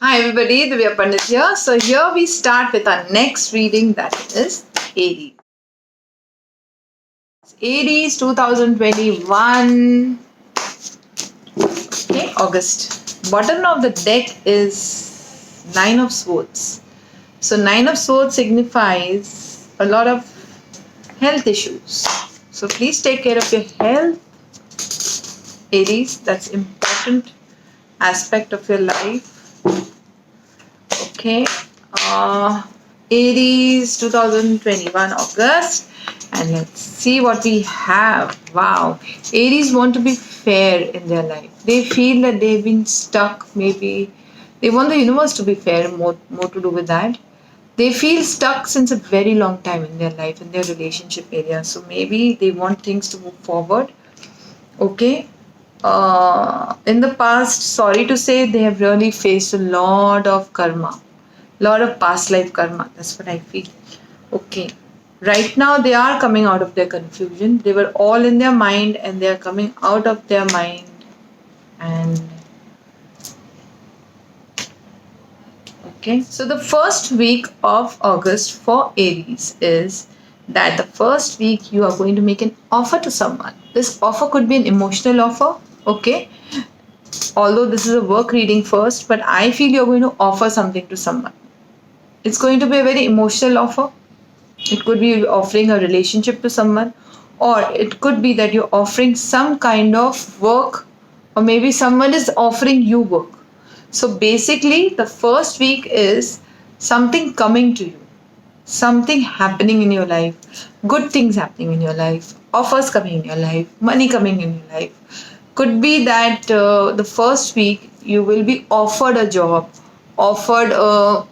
Hi everybody, Divya Pandit here. So here we start with our next reading, that is Aries. Aries 2021, okay, August. Bottom of the deck is Nine of Swords. So Nine of Swords signifies a lot of health issues. So please take care of your health, Aries. That's important aspect of your life. Okay. Uh, Aries 2021 August. And let's see what we have. Wow. Aries want to be fair in their life. They feel that they've been stuck. Maybe they want the universe to be fair, more to do with that. They feel stuck since a very long time in their life, in their relationship area. So maybe they want things to move forward. Okay. In the past, sorry to say, they have really faced a lot of karma, lot of past life karma. That's what I feel. Okay. Right now, they are coming out of their confusion. They were all in their mind and they are coming out of their mind. And okay. So, the first week of August for Aries is that the first week you are going to make an offer to someone. This offer could be an emotional offer. Okay, although this is a work reading first, but I feel you're going to offer something to someone. It's going to be a very emotional offer. It could be offering a relationship to someone, or it could be that you're offering some kind of work, or maybe someone is offering you work. So basically, the first week is something coming to you, something happening in your life, good things happening in your life, offers coming in your life, money coming in your life. Could be that the first week you will be offered a job, offered a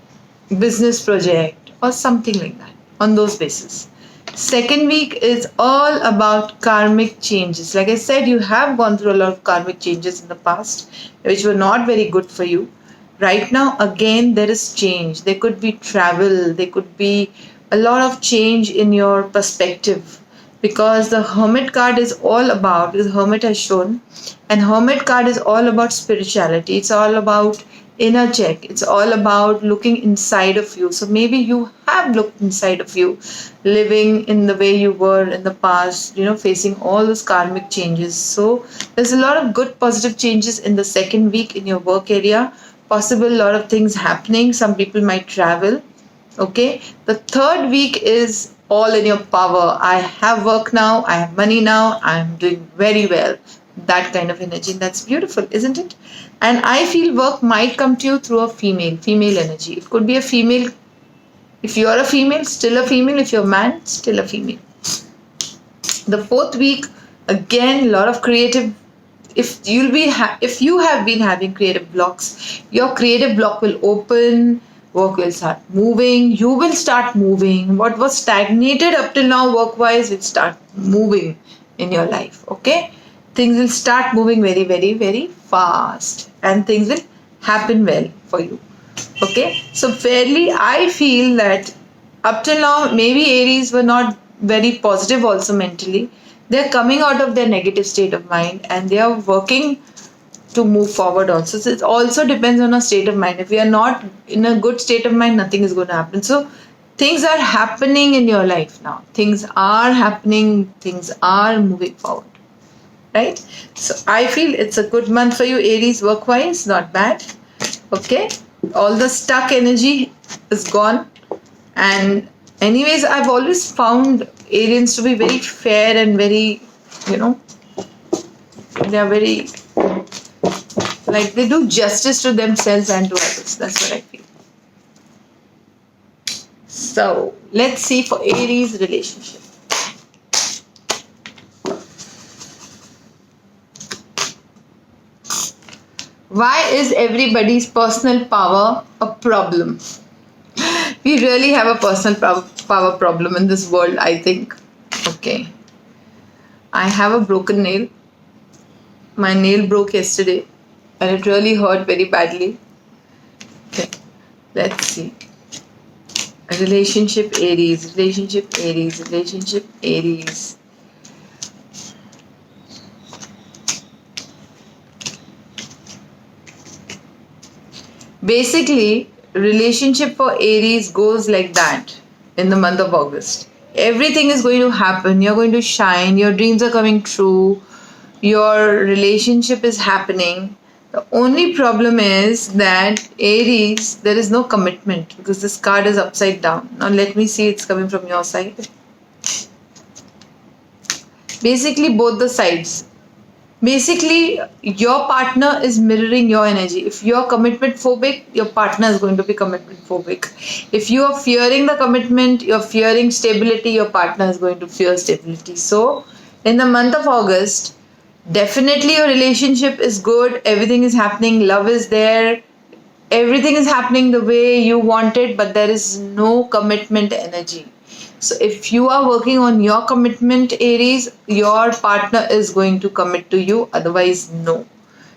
business project, or something like that on those basis. Second week is all about karmic changes. Like I said, you have gone through a lot of karmic changes in the past, which were not very good for you. Right now, again, there is change. There could be travel, there could be a lot of change in your perspective, because the hermit card is all about, because hermit has shown, and hermit card is all about spirituality. It's all about inner check. It's all about looking inside of you. So maybe you have looked inside of you, living in the way you were in the past, facing all those karmic changes. So there's a lot of good positive changes in the second week in your work area. Possible a lot of things happening. Some people might travel. Okay. The third week is all in your power. I have work now. I have money now. I'm doing very well. That kind of energy. That's beautiful, isn't it? And I feel work might come to you through a female energy. It could be a female. If you're a female, still a female. If you're a man, still a female. The fourth week, again, a lot of creative. If you have been having creative blocks, your creative block will open. Work will start moving. You will start moving. What was stagnated up till now, work wise, will start moving in your life. Okay, things will start moving very, very, very fast, and things will happen well for you. Okay, so fairly, I feel that up till now, maybe Aries were not very positive also mentally. They're coming out of their negative state of mind and they are working to move forward also. So it also depends on our state of mind. If we are not in a good state of mind, nothing is going to happen. So things are happening in your life now. Things are happening, things are moving forward. Right? So I feel it's a good month for you, Aries, work wise, not bad. Okay, all the stuck energy is gone. And anyways, I've always found aliens to be very fair and very, you know, they are very, like, they do justice to themselves and to others. That's what I feel. So let's see for Aries relationship. Why is everybody's personal power a problem? We really have a personal power problem in this world, I think. Okay. I have a broken nail. My nail broke yesterday and it really hurt very badly. Okay. Let's see. Relationship Aries, relationship Aries, relationship Aries. Basically, relationship for Aries goes like that in the month of August. Everything is going to happen. You're going to shine. Your dreams are coming true. Your relationship is happening. The only problem is that Aries, there is no commitment because this card is upside down. Now let me see, it's coming from your side. Basically, both the sides. Basically, your partner is mirroring your energy. If you're commitment phobic, your partner is going to be commitment phobic. If you are fearing the commitment, you're fearing stability, your partner is going to fear stability. So, in the month of August, definitely your relationship is good, everything is happening, love is there, everything is happening the way you want it, but there is no commitment energy. So if you are working on your commitment, Aries, your partner is going to commit to you, otherwise no.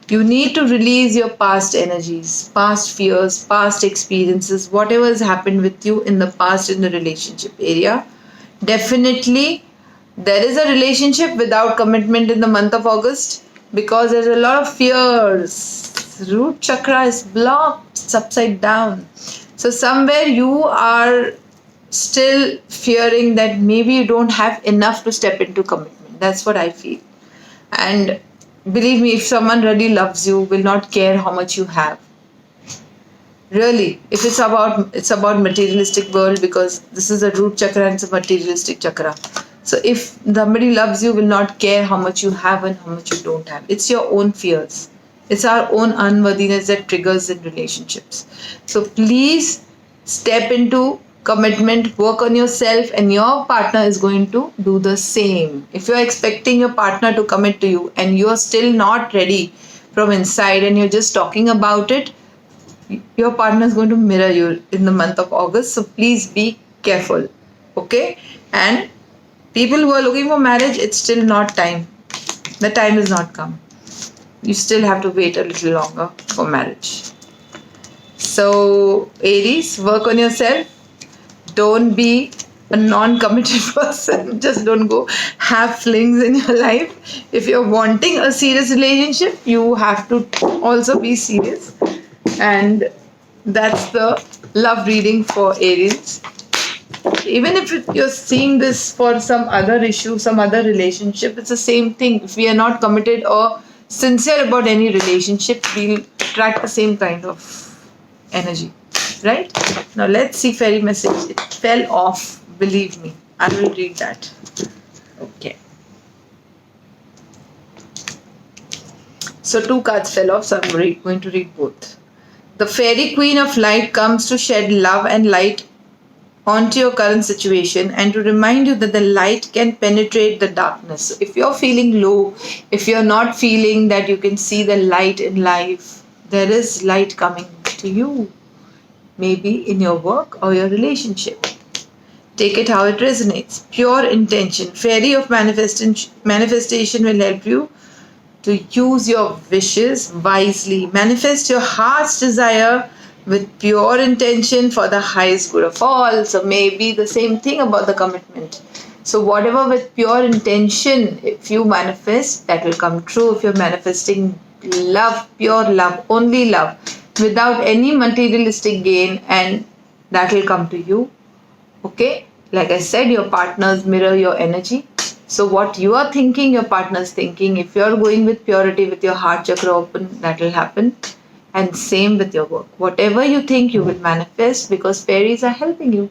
You need to release your past energies, past fears, past experiences, whatever has happened with you in the past in the relationship area. Definitely there is a relationship without commitment in the month of August because there's a lot of fears. Root chakra is blocked, it's upside down. So somewhere you are still fearing that maybe you don't have enough to step into commitment. That's what I feel. And believe me, if someone really loves you, will not care how much you have. Really, if it's about materialistic world, because this is a root chakra and it's a materialistic chakra. So if somebody loves you, will not care how much you have and how much you don't have. It's your own fears. It's our own unworthiness that triggers in relationships. So please step into commitment, work on yourself, and your partner is going to do the same. If you're expecting your partner to commit to you and you're still not ready from inside and you're just talking about it, your partner is going to mirror you in the month of August. So please be careful. Okay? And people who are looking for marriage, it's still not time. The time has not come. You still have to wait a little longer for marriage. So, Aries, work on yourself. Don't be a non-committed person. Just don't go have flings in your life. If you're wanting a serious relationship, you have to also be serious. And that's the love reading for Aries. Even if you're seeing this for some other issue, some other relationship, it's the same thing. If we are not committed or sincere about any relationship, we'll attract the same kind of energy. Right? Now let's see fairy message. It fell off, believe me. I will read that. Okay. So 2 cards fell off, so I'm going to read both. The fairy queen of light comes to shed love and light onto your current situation and to remind you that the light can penetrate the darkness. So if you're feeling low, if you're not feeling that you can see the light in life, there is light coming to you. Maybe in your work or your relationship. Take it how it resonates. Pure intention. Fairy of manifestation will help you to use your wishes wisely. Manifest your heart's desire with pure intention for the highest good of all. So maybe the same thing about the commitment. So whatever with pure intention, if you manifest, that will come true. If you're manifesting love, pure love, only love, without any materialistic gain, and that will come to you. Okay, like I said, your partners mirror your energy. So what you are thinking, your partner is thinking. If you're going with purity, with your heart chakra open, that will happen. And same with your work. Whatever you think, you will manifest because fairies are helping you.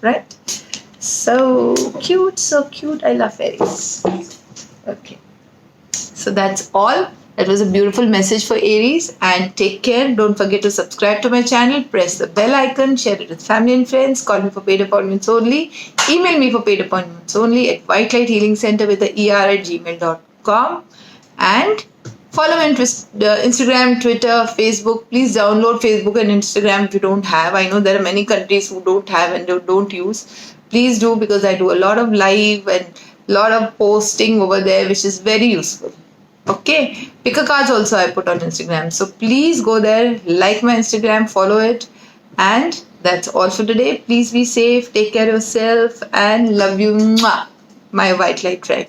Right? So cute. I love fairies. Okay. So that's all. That was a beautiful message for Aries, and take care. Don't forget to subscribe to my channel, press the bell icon, share it with family and friends, call me for paid appointments only, email me for paid appointments only at White Light Healing Center with the er@gmail.com, and follow me on Instagram, Twitter, Facebook. Please download Facebook and Instagram if you don't have. I know there are many countries who don't have and don't use. Please do, because I do a lot of live and a lot of posting over there, which is very useful. Okay, picker cards also I put on Instagram. So please go there, like my Instagram, follow it. And that's all for today. Please be safe, take care of yourself, and love you. Mwah. My white light tribe.